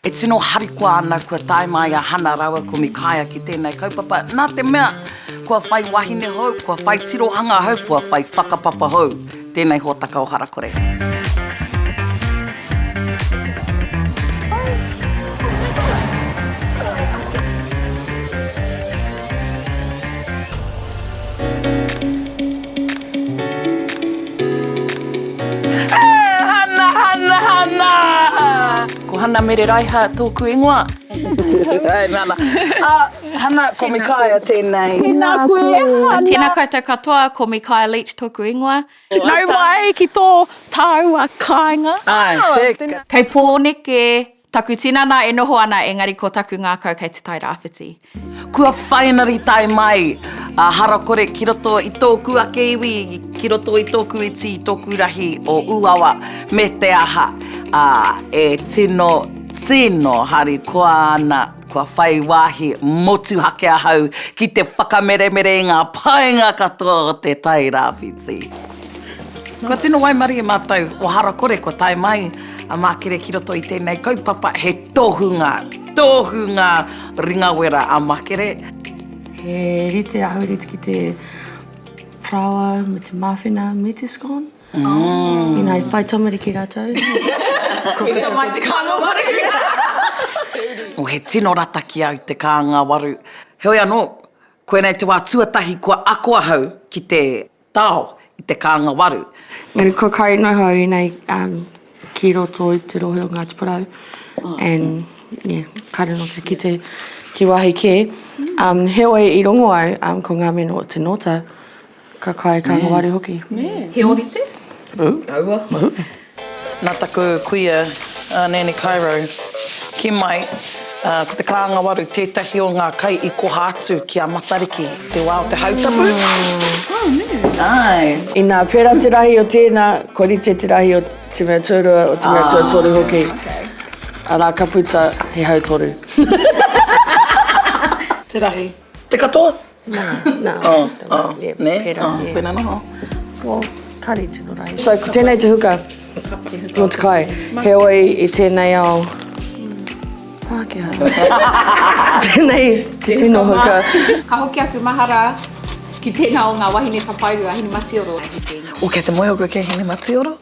E tino harikoa ana kua tae mai a Hana rawa ko Mikaia ki tēnei kaupapa. Nā te mea, kua whai wahine hou, kua whai tirohanga hou, kua whai whakapapa hou. Tēnei hōtaka o Harakore. Ko Hana mere raiha tōku ingoa. Hei, nana. Hana ko Mikaia tēnei. Tēnā koe, Hana. Tēnā koutou katoa, ko Mikaia Leach tōku ingoa. Nau mai ki tō tau a kāinga. Ai, te Kei pōneke, taku tinana e noho ana, engari ko taku ngākau kei te tai rāwhiti. Kua whainari tai mai a Harakore ki roto i tōku ake iwi, ki roto i tōku iti, i tōku rahi o Uawa me te aha. E tino harikoa ana kua whai wahi motu hake ahau ki te whakameremere ngā paenga katoa o te tai rāwhiti. Kua tino waimari e mātou o Harakore kua tai mai a mākere ki roto i tēnei kaupapa he tohunga ringawera a mākere. He rite ahu rite ki te prawa me te mawhina me te scone. Ina i whai tamari ki rātou. Ko te mai te kanga waru. O he tino rata ki au te kanga waru. Heoi anō, koe nei te wā tuatahi kua ako ahau ki te tao i te kanga waru. Ngari ko kai no hau nei ki roto i te rohe o Ngāti Porou. And yeah, kareno ki wahi ke. Heoi i rongo au ko ngā meno o te nota. Ka kai kanga waru hoki. He orite? Aua. Nā taku kuia, Nene Cairo, ki mai, ko te kānga waru, tētahi o ngā kai i koha atu ki a matariki, te wā o te hautapu. Ai. I nā pera te rahi o tēnā, ko rite te rahi o te mea tūrua, o te mea tūrua toru hoki. A rā ka puta he hau toru. Te rahi. Te katoa? Nā. Ne? Pena noho. Well, kari tino rahi. So, ko tēnei te huka, no te kai, heoi i tēnei ao Pākehā. Tēnei te tino huka. Ka hoki aku mahara ki tēnā o ngā wahine papairu a hini matioro. O kei te moe o ke hine matioro?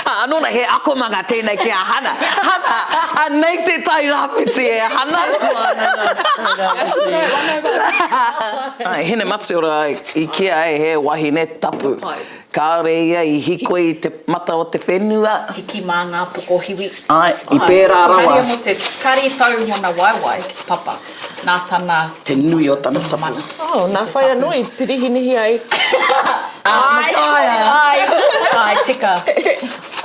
Anōna he akomanga tēnei ki a Hana. Hana, nei te tai rāwhiti e Hana. Ai, hine matioro ai, i kia e he wahine tapu. Kāore ia i hiko i te mata o te whenua. Hiki mā ngā poko hiwi. Ai, i pērā rawa. Kari mo te kari tau mona waiwai ki te papa. Nā tana... Te nui o tana tapu. Nā whai anō i pirihinihi ai. Ai, tika.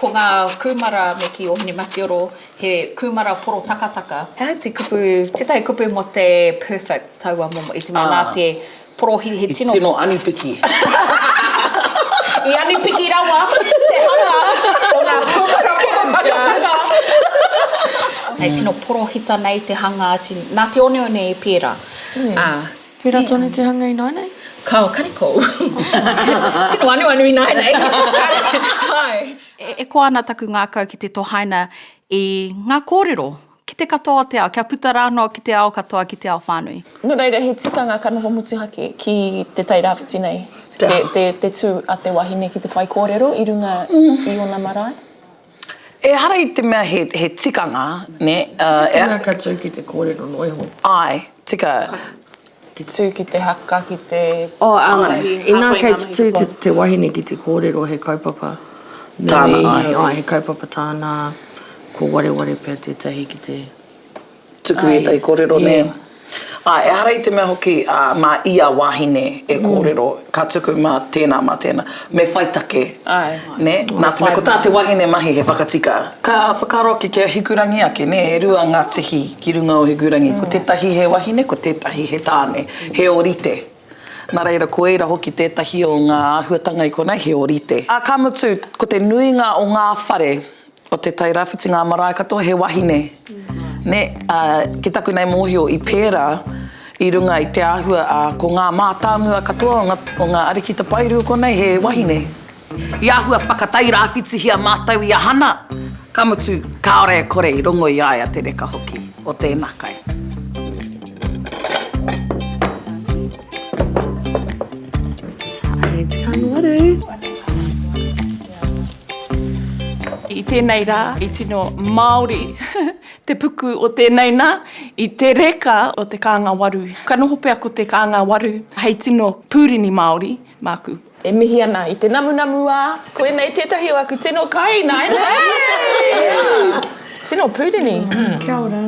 Ko ngā kumara me ki o hini matioro, he kumara poro takataka. Te kupu, tētai kupu mo te perfect taua momo. I te mea nā te poro he tino. I tino Ani-Piki. I Ani-Piki rawa, te hanga o ngā kumara poro takataka. Hei tino porohita nei te hanga ati, nā te one e pēra. Pēra tōne te hanga i nai nei? Kao kariko. Tino anu i nai nei. Hai. E ko ana taku ngā kau ki te tohaina i ngā kōrero. Ki te katoa te ao, kia puta rāno ki te ao katoa ki te ao whānui. No reira, he tikanga ka noho mutu hake ki te tai rāwhiti nei. Te tū a te wahine ki te whai kōrero i runga i ona marae. E hara i te mea he tikanga, ne? Te mea ka tū ki te kōrero noiho. Ai, tika... Ki tū ki te haka, ki te... I nā kei tū te wahine ki te kōrero he kaupapa. Tāna, ai. He kaupapa tāna, ko wareware pēr tētahi ki te... Tuku e tai kōrero, ne? E hara i te mea hoki mā ia wahine e kōrero, ka tuku mā tēnā, me whaitake. Ne? Nā te mea ko tā te wahine mahi he whakatika. Ka whakaro ki kia hikurangi ake, ne? E rua ngā tihi ki runga o hikurangi. Ko tētahi he wahine, ko tētahi he tāne, he orite. Nā reira, ko eira hoki tētahi o ngā āhuatanga i konei, he orite. Ka mutu, ko te nuinga o ngā whare, o te tai rāwhiti ngā marae katoa, he wahine. Ne, ki taku nei mōhio i pērā, i runga i te āhua, ko ngā mātāmua katoa o ngā arikita pairu konei, he wahine. I āhua whakatai rāwhiti hia mātau i a Hana, Ka mutu, kaore kore I rongo I aia te reka hoki o tēnā kai. Haere te kanga waru. I tēnei rā, I tino Māori, te puku o tēnei nā, I te reka o te kanga waru. Ka noho pea ko te kanga waru, hei tino pūrini Māori, māku. E mihi ana I te namunamu ā, koenei tētahi o aku tino kai, nai nai. Tino pūrini. Kia ora.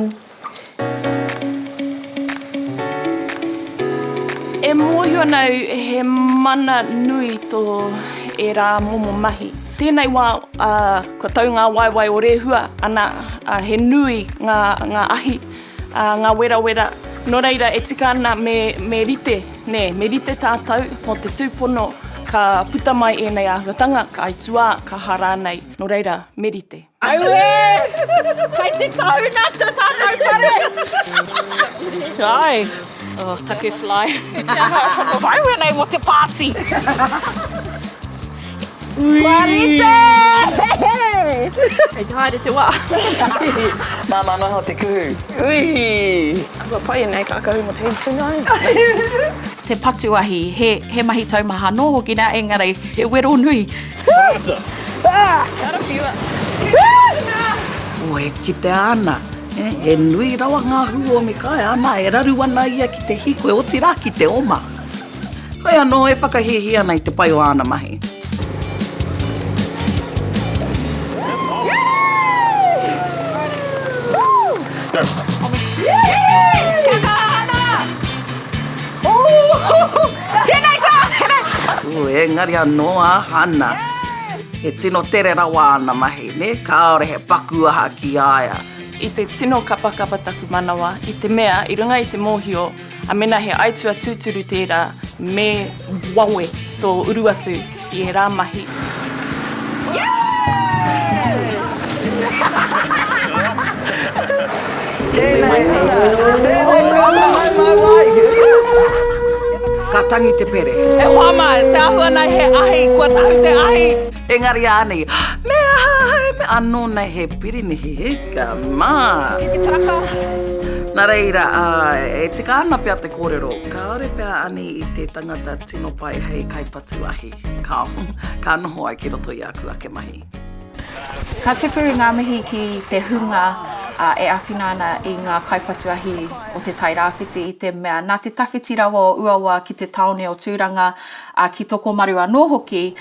E mōhio anau he mana nui tō e rā momo mahi. Tēnei wā, kua tau ngā waiwai o rehua, ana he nui ngā ahi, ngā wera. Nō reira, e tika ana me rite, me rite tātou, mo te tūpono, ka puta mai e nei āhuatanga, ka aitua, ka hara nei. Nō reira, me rite. Aue! Kei te tauna te tātou whare! Ai. Oh, taku fly. Vai wena mo te pāti. Marite! Hei haere te wā. Nā ho te kuhu. Ui! Kua pai nei ka kahu mo te tungai. Te patuahi, he mahi taumaha nō hoki nā, engari, he wero nui. Oe, ki te ana. E nui rawa ngā hu o Mikaia ana, e raru ana ia ki te hiko, e oti rā ki te oma. Hoi anō, e whakahihi ana I te pai o ana mahi. Engari anō a Hana. E tino tere rawa ana mahi, ne? Kaore he paku aha ki aia. I te tino kapakapa taku manawa, I te mea, I runga I te mōhio, a mena he aitua tūturu tērā, me wawe tō uru atu I e rā mahi. Ka tangi te pere. E whama, te ahua nei he ahi, kua tahu te ahi. Engari ānei, mea hai, me anō nei he pirini hika, mā. Nā reira, e tika ana pia te kōrero, kaore pia ani I te tangata tino pai hei kaipatu ahi. Ka noho ai ki roto I aku ake mahi. Ka tuku ngā mihi ki te hunga e awhinana I ngā kaipatuahi o te tairāwhiti I te mea. Nā te tawhiti rawa o Uawa ki te taone o Tūranga ki toko maru anō hoki,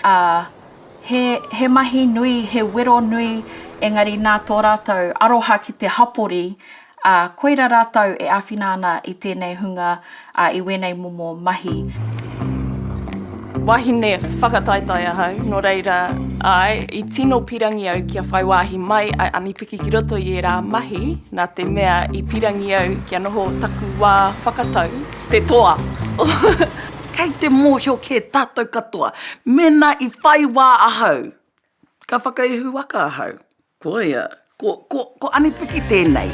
he mahi nui, he wero nui, engari nā tō rātou aroha ki te hapori, koira rātou e awhinana I tēnei hunga I wenei momo mahi. Wahine whakataitai ahau, nō reira, I tino pirangi au kia whai wāhi mai ai Ani-Piki ki roto I e rā mahi, nā te mea I pirangi au kia noho taku wā whakatau, te toa. Kei te mōhio ke tātou katoa, mena I whai wā ahau. Ka whakaihu waka ahau. Koia, ko Ani-Piki tēnei.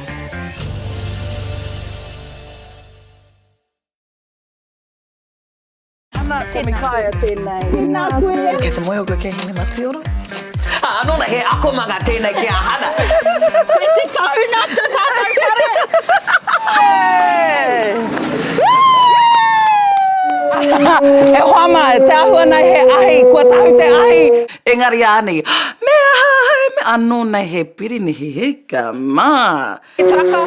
Hana ko Mikaia tēnei. Tēnā koe. Kei te moe o koe ke hine mati ora? Anōna he akomanga tēnei ki a Hana. Kei te tauna te tātou whare. E whama, te ahua nei he ahi, kua tahu te ahi. Engari ānei, mea hai, me anō nei he pirini hika, mā. E taka.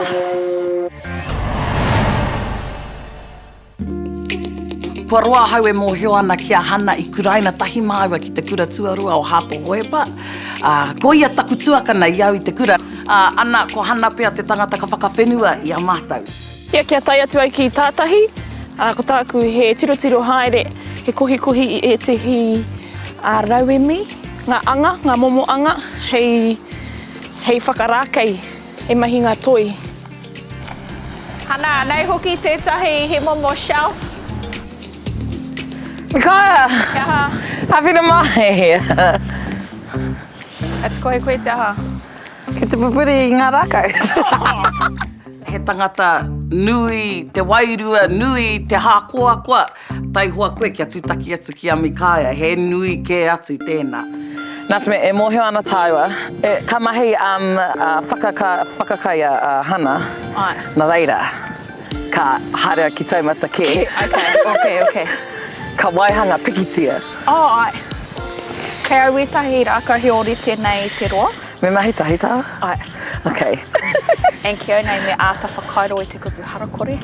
Kua roa hau e mōhio ana ki a Hana I kuraina tahi māua ki te kura tuarua o Hato Hoepa. Ko ia taku tuakana I au I te kura. Ana, ko Hana pia te tangata ka whakawhenua I a mātau. Ia kia tai atu au ki tātahi. Ko tāku he tirotiro haere, he kohi I te hi rauemi, ngā anga, ngā momo anga, hei whakarākei, he mahi ngā toi. Hana, nei hoki tētahi he momo shelf. Mikaia! Kia Happy to mai! Ats koe te aha. Ki te pupuri I ngā rākau. He tangata nui, te wairua, nui, te hākoakoa, tai hoa koe kia tūtaki atu ki a Mikaia, he nui ke atu tēnā. Nā te me, e mōhio ana tāua. Ka mahi whakakaia Hana. Ai. Nā reira, ka harea ki taumata ke. Okay. Ka waihanga pikitia. Oh, ai. Kei au etahi rākau he ori tēnei te roa. Me mahi tahi tāua? Ai. Okay. And ki au nei me āta whakairo e te kupu Harakore.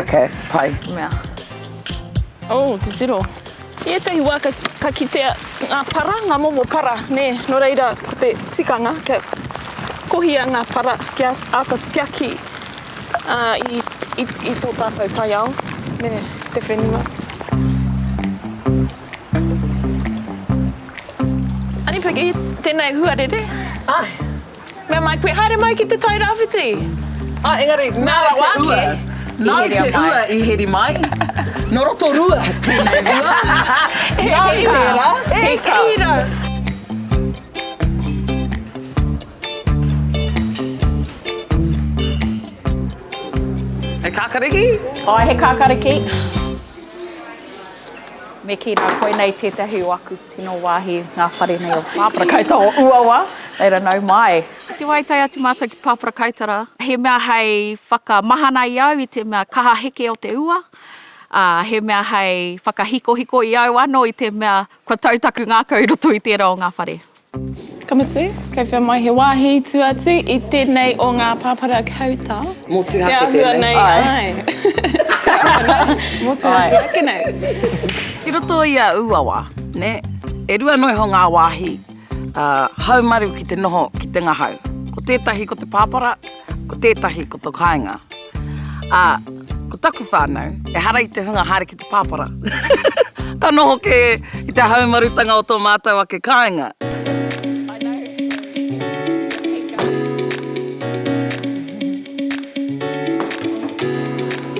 Okay, pai. Mea. Oh, te tiro. I etahi wā ka kitea ngā para, ngā momo para, ne, no reira, ko te tikanga, kia kohia ngā para, kia āta tiaki i tō tātou tai ao, ne, te whenua. Ani-Piki, tēnei huarere. Ai. Mea mai koe haere mai ki te tai rāwhiti. Engari, nā te ua. Nā te ua I heri mai. No roto rua, tēnei ua. Nā tērā. Te kira. He kākariki? Ai, he kākariki. Me ki rā koe nei tētahi waku tino wāhi ngā whare nei o pāparakaita o Uawa. Eira nau mai. Te waitai atu mātou ki pāparakaitara. He mea hei whakamahana I au I te mea kaha heke o te ua. He mea hei whakahiko I au anō I te mea kua tautaku ngākau I roto I tērā o ngā whare. Kamatu, kei whia mai he wāhi tu atu I tēnei o ngā pāpara kauta. Mō te hake Te ahua tēnei. nei, ai. Mō te hake ake nei. Ki roto I a Uawa, ne? E rua noi ho ngā wāhi. Haumaru ki te noho ki te ngahau. Ko tētahi ko te pāpara, ko tētahi ko te kāinga. Ko taku whānau, e hara I te hunga haere ki te pāpara. Ka noho ke I te haumarutanga o tō mātou a ke kāinga.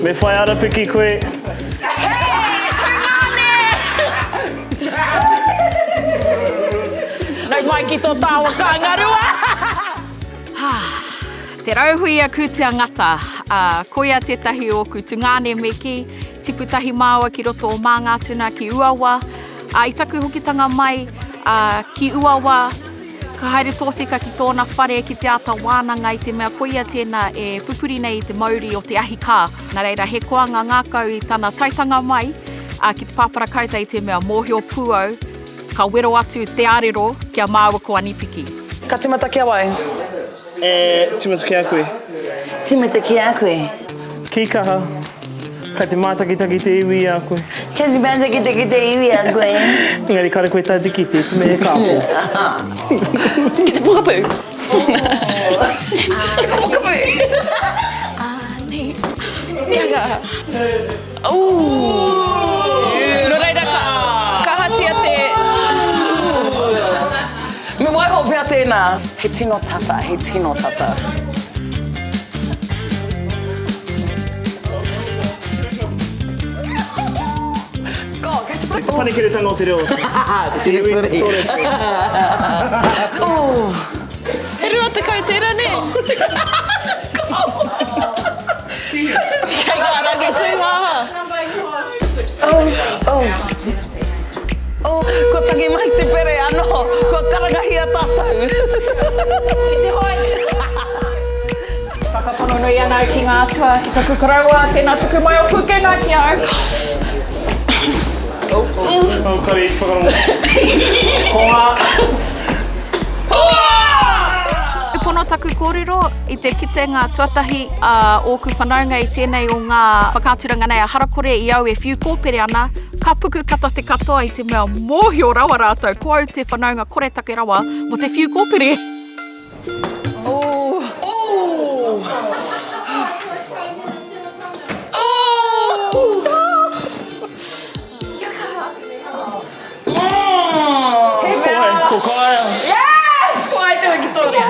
Me whai Ani-Piki koe. Nau mai ki tō tāua kāngarua! Te rauhui a kūtia ngata, koia tētahi o kutu ngāne me ki, tiputahi māua ki roto o māngatuna ki Uawa. I taku hokitanga mai ki Uawa, ka haere tōtika ki tōna whare ki te ata wānanga I te mea koia tēnā e pupuri nei I te mauri o te ahi kā. Nā reira, he koanga ngākau I tāna taitanga mai, ki te pāparakauta I te mea mōhio pūau, ka wero atu te arero kia māua ko Ani-Piki. Ka timata kia wai? Timata ki a koe. Timata ki a koe. Ki kaha. Ka te mātakitaki te iwi a koe. Ka te mātakitaki te iwi a koe. Engari kare koe tāti ki te me e kāpō. Ki te pukapu. Ki te pukapu. No reira, ka hatia te... Me waiho pia tēnā. He tino tata, he tino tata. Te panekeretanga o te reo. Tiri. He rua te kautera, ne? Kei ngā rangi tūngāha. Ko tangi mai te pere anō, ko karangahi a tātou. Ki te hoi! Whakapono nui ana ki ngā atua, ki taku karaua, tēnā tuku mai o pukenga ki au. Kari, whakarongo. E pono taku kōrero I te kitenga tuatahi ōku whanaunga I tēnei o ngā whakāturanga nei a Harakore I au e whiu kōpere ana, ka puku kata te katoa I te mea mōhio rawa rātou, ko au te whanaunga kore take rawa mo te whiu kōpere. Ko kaia. Yes! Ko ai te wiki tōrea.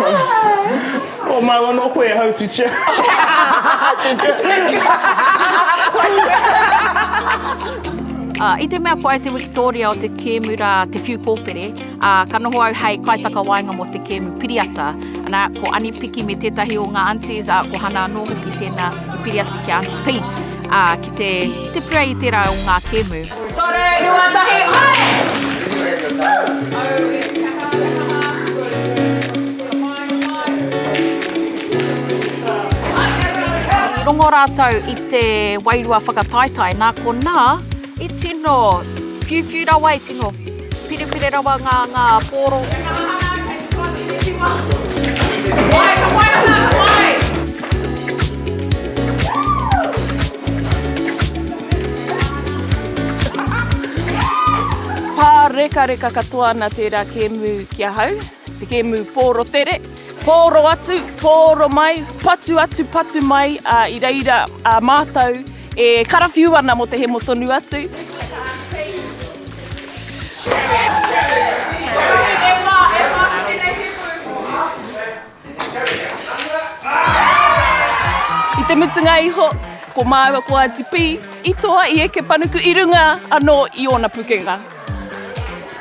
O maua no koe hau tutia. I te mea koe te Victoria o te kēmura te whiu kōpere, ka noho au hei kaitaka wainga mo te kēmu piriata. Ana, ko Ani-Piki me tētahi o ngā aunties, ko Hana anō hoki tēnā I piriatu ki Auntie P. Ki te pria I tērā o ngā kēmu. Tore, rua tahi, oi! I rongo rātou i te wairua whakataetai, nā ko nā, i tino whiu rawa, i tino pire rawa ngā pōro. Pā reka katoa na tērā kēmu kia hau, te kēmu pōro tere. Pōro atu, pōro mai, patu mai, i reira mātou e karawhiu ana mo te he motonu atu. I te mutunga iho, ko māua ko Ani-Piki, i toa i eke panuku i runga anō i ona pukenga.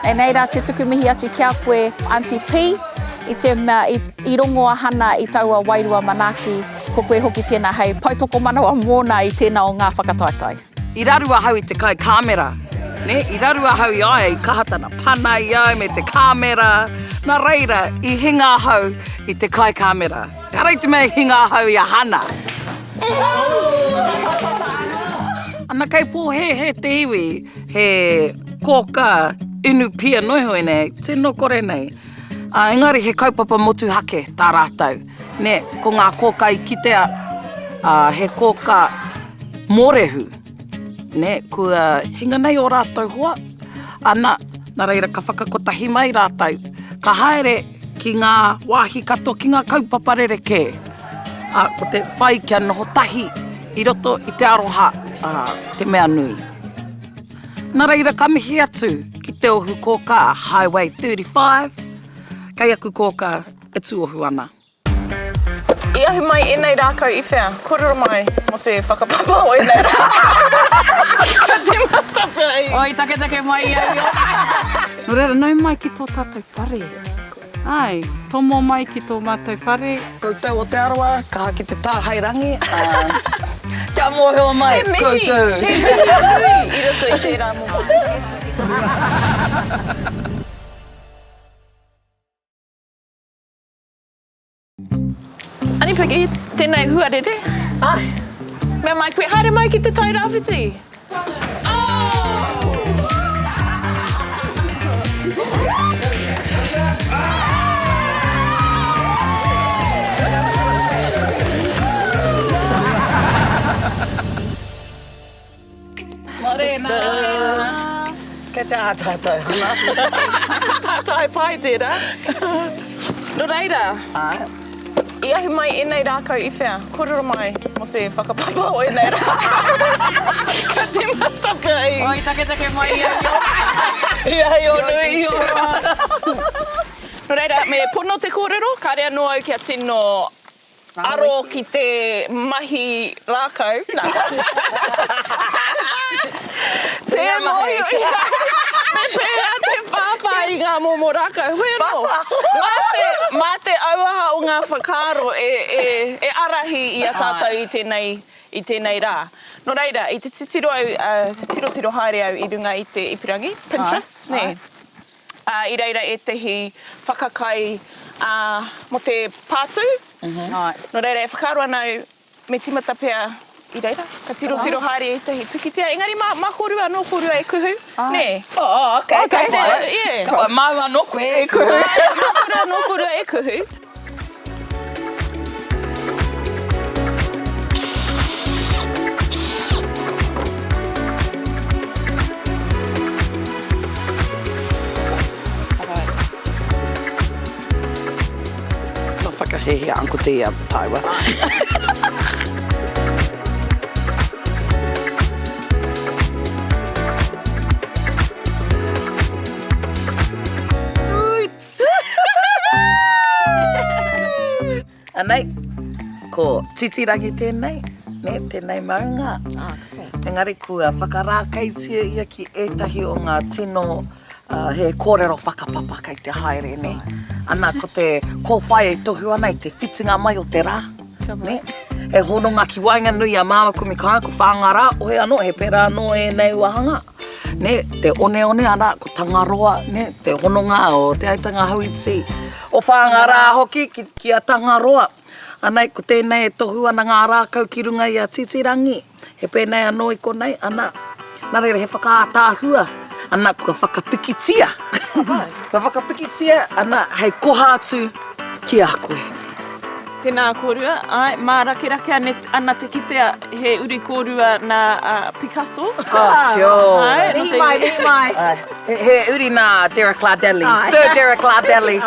E nei rā te tuku mihi atu kia koe Ani-Piki, i te mea i rongo a Hana i taua wairua manaki, ko koe hoki tēnā hei pautoko manawa mōna i tēnā o ngā whakataetai. I rarua hau i te kai kāmera, ne? I rarua hau i ai, i kahatana pana i ai me te kāmera, nā reira i hinga hau i te kai kāmera. Harai te mea hinga hau i a Hana. Ana kei pō he te iwi, he kōka inu pia noihoi nei, tēnō kore nei. Engari he kaupapa motu hake tā rātou. Ne, ko ngā kōka i kitea, he kōka mōrehu. Ne, kua hinga nei o rātou hoa. Ana, nā reira ka whakakotahi mai rātou. Ka haere ki ngā wāhi kato, ki ngā kaupapa rereke. Ko te whai kia noho tahi i roto i te aroha, te mea nui. Nā reira ka mihi atu ki te ohu kōka Highway 35. Kei aku kōka e tuohu ana. I ahi mai enei rākau i whea, kororo mai mo te whakapapa o enei rākau. Ka te matapa ai. Oi, take mai i ai. No reira, nau mai ki tō tātou whare. Ai, tomo mai ki tō mātou whare. Koutou o Te Arawa, ka haki te tāhairangi. Kia mōheo mai, koutou. He mihi, i roto i tērā mō. Ani-Piki, tēnei huarere. Ai. Mea mai koe haere mai ki te tai rāwhiti. Morena. Kei te ātātou, Hana. Tātai pai tērā. No reira. Ai. I ahi mai enei rākau i whea, kororo mai mo te whakapapa o enei rākau. Ka te matapa ai. Oi, take mai i ai. I ai o nui i ora. No reira, me pono te kōrero, ka rea noa au kia tino aro ki te mahi rākau. Te mohi o i ai. Me pēra te pāpā i ngā momo rākau. Hui anō. Mā te auaha o ngā whakaro e arahi i a tātou i tēnei rā. No reira, i te tiro haere au i runga i te ipirangi, Pinterest, ne? I reira e tehi whakakai mo te pātū. No reira, e whakaro anau me timata pia i reira. Ka tiro haere e tehi pikitia. Engari, mā korua anō korua e kuhu, ne? Okay. Ka mau anō koe e kuhu. Anō korua e kuhu. Whakahehe Uncle T a taiwa. Anei, ko titirangi tēnei, ne, tēnei maunga. Engari, kua whakarākeitia ia ki ētahi o ngā tino he kōrero whakapapa kei te haere, ne. Ana, ko te kōwhai e tohu ana i te whitinga mai o te rā, ne. E hononga ki wainga nui a māma ko Mikaia, ko whangara, ohe anō, he pera anō e nei wahanga. Ne, te one ana, ko tangaroa, ne, te hononga o te aitanga hauiti. O whangara hoki ki a tangaroa. Anai, ko tēnei e tohu ana ngā rākau ki runga i a titirangi. He pēnei anō i konei, ana. Nā reira, he whakaatāhua. Ana, kua whakapikitia. Kua whakapikitia, ana, hei koha atu ki a koe. Tēnā kōrua, ai, mā rake ana te kitea he uri kōrua nā Picasso. Kia ora. Mihi mai. He uri nā Derek Lardelli, Sir Derek Lardelli.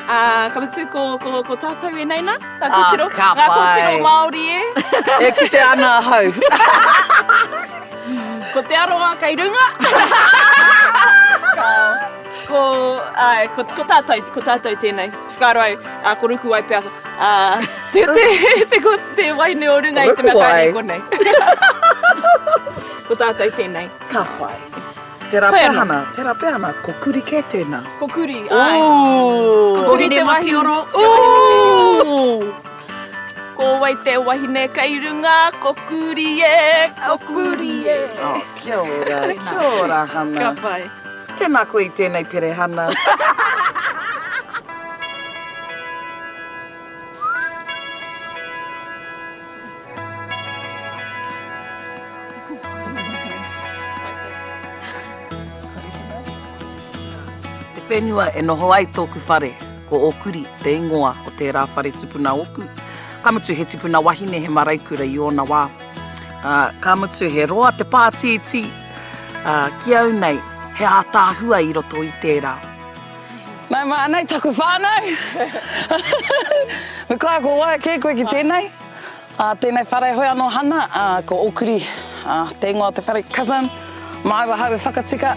Ka mutu ko tātou e neina, tā kōtiro. Ka Ngā pai. kōtiro Māori e. E kite ana hau. Ko Te Arawa kei runga. Ko tātou tēnei. Te whakaaro au, ko ruku ai pēr. Te waine o runga i te mea kainei konei. Ko tātou tēnei. Ka whai. Tērā pēhana, ko kuri kē tēnā. Ko kuri, ai. Ko kuri te wahioro. Ko wai te wahine kei runga, ko kuri e. Oh, kia ora, Hana. Ka whai. Tēnā koe i tēnei pere, Hana. Te whenua e noho ai tōku whare, ko okuri, te ingoa o tērā whare tupuna oku. Ka mutu he tupuna wahine he maraikura i ōna wā. Ka mutu he roa te pātiti, ki au nei, he ātāhua i roto i tērā. Nai mānei, taku whānau! Me kāia ko waia kē koe ki tēnei. Tēnei whare hoi anō Hana, ko okuri, te ingoa te whare cousin, mai wa hau e whakatika.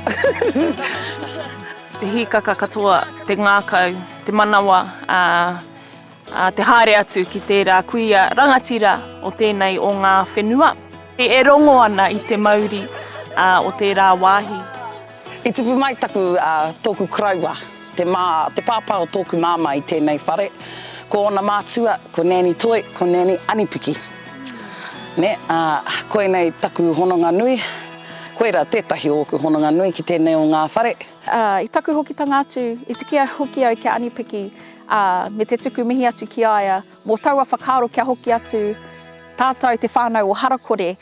Te hikaka katoa, te ngākau, te manawa, te haere atu ki tērā kuia rangatira o tēnei o ngā whenua. E rongo ana i te mauri o tērā wāhi. I tupu mai taku tōku kraua, te pāpā o tōku māma i tēnei whare. Ko ona mātua, ko nēni toi, ko nēni Ani-Piki. Ne, koe nei taku hononga nui, koera tētahi o ku hononga nui ki tēnei o ngā whare. I taku hoki tanga atu, i tikia hoki au kia Ani-Piki, me te tuku mihi atu ki aia, mō taua whakaaro kia hoki atu, tātou te whānau o Harakore,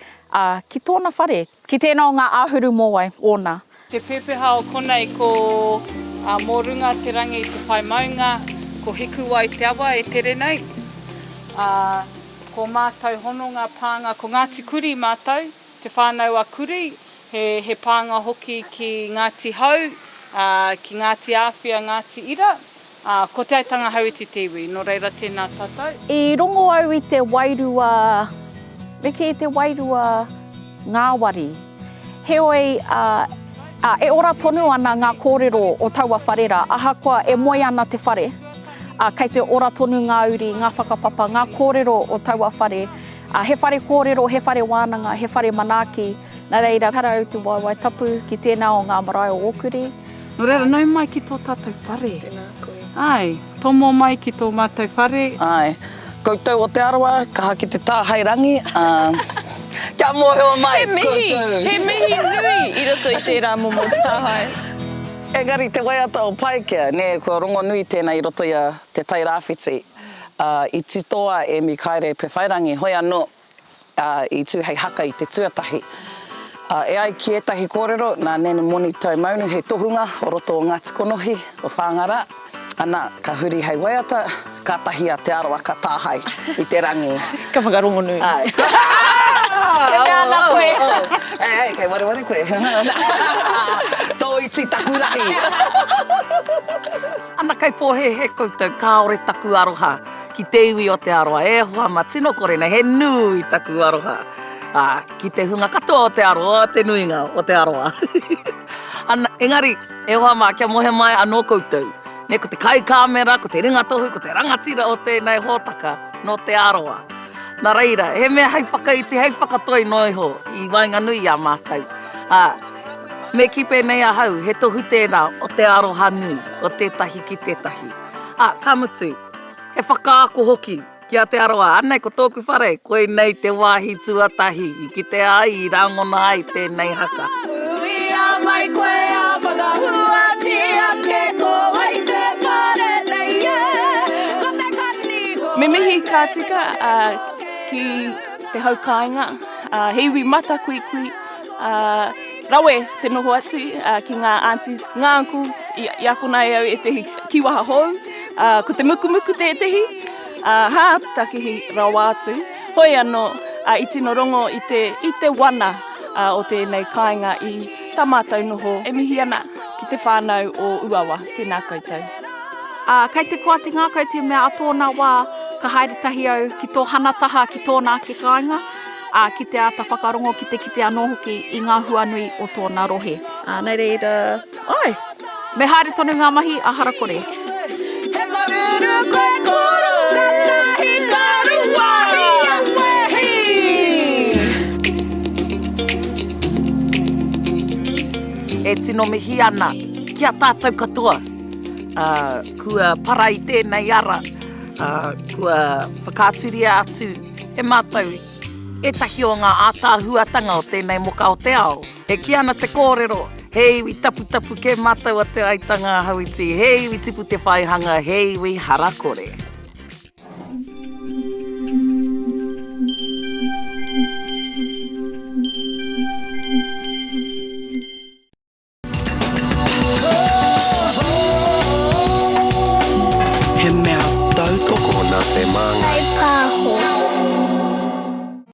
ki tōna whare, ki tēnā o ngā āhuru mōai, ōna. Te pepeha o konei ko mō runga te rangi i te whai maunga, ko hiku ai te awa e tere nei. Ko mātou hononga pānga, ko Ngāti Kuri mātou, te whānau a Kuri, he pānga hoki ki Ngāti Hau, ki Ngāti Āwhia, Ngāti Ira, ko te aitanga hau i te tiwi, no reira tēnā tātou. I rongo au i te wairua, reke i te wairua ngāwari, heoi e ora tonu ana ngā kōrero o taua wharera, ahakoa e moe ana te whare, kei te ora tonu ngā uri, ngā whakapapa, ngā kōrero o taua whare, he whare kōrero, he whare wānanga, he whare manaki, nā reira, kara au te waiwai tapu ki tēnā o ngā marae o okuri. No reira, nau mai ki tō tātou whare. Ai, tomo mai ki tō mātou whare. Ai, koutou o Te Arawa, ka haki te tāhairangi. Kia mōheo mai, koutou. He mihi nui i roto i tērā momo tāhai. Engari, te waiata o Paikea, ne, kua rongo nui tēnā i roto i te tai rāwhiti. I titoa e Mikaia pe whairangi, hoi anō i tū hei haka i te tuatahi. E ai ki etahi kōrero, nā nene moni tau maunu hei tohunga o roto o Ngāti Konohi o Whāngara. Ana, ka huri hei waiata, ka tahi a Te Arawa ka tāhai i te rangi. Ka whakarongo nui. Ai. E mea ana koe. Ei, kei wari koe. Tō iti taku rahi. Ana kai pōhe he koutou, kāore taku aroha ki te iwi o Te Arawa. E hoa ma tino korena, he nui taku aroha. Ki te hunga katoa o Te Arawa, te nuinga o Te Arawa. Ana, engari, e hoa ma kia mohe mai anō koutou. Ne, ko te kai kāmera, ko te ringatohu, ko te rangatira o tēnei hōtaka no Te Arawa. Nā reira, he mea hei whakaiti, hei whakatoi noiho i wainga nui a mātou. Me ki pēnei a hau, he tohu tēnā o Te Aroha nui, o tētahi ki tētahi. Ka mutu, he whakaako hoki ki a Te Arawa. Anei ko tōku whare, koe nei te wāhi tuatahi, i ki te ai, i rangona ai tēnei haka. Ui a mai koe a whakahua tia ke ko ai te whare nei e. Ko te kani, mihi ka tika ki te haukainga, heiwi mata kui kui, rawe te noho atu ki ngā aunties, ngā uncles, i ako nai au e tehi kiwaha hou, ko te mukumuku te tehi, takihi rawa atu. Hoi anō, i tino rongo i te wana o tēnei kāinga i tā mātou noho. E mihi ana ki te whānau o Uawa, tēnā koutou. Kei te koati ngā kau te mea a tōna wā, ka haere tahi au ki tō hana taha ki tōna ke kāinga, ki te ata whakarongo ki te anō hoki i ngā huanui o tōna rohe. Nei reira, oi! Me haere tonu ngā mahi a Harakore. He maruru koe koro, katahi karu wahi a wehi! E tino mihi ana, kia tātou katoa. Kua para i tēnei ara, kua whakāturia atu e mātou. E tahi o ngā ātāhuatanga o tēnei moka o te ao. E ki ana te kōrero, heiwi tapu tapu ke mātou a te aitanga hauiti, heiwi tipu te whaihanga, heiwi Harakore. He mea tautoko na te manga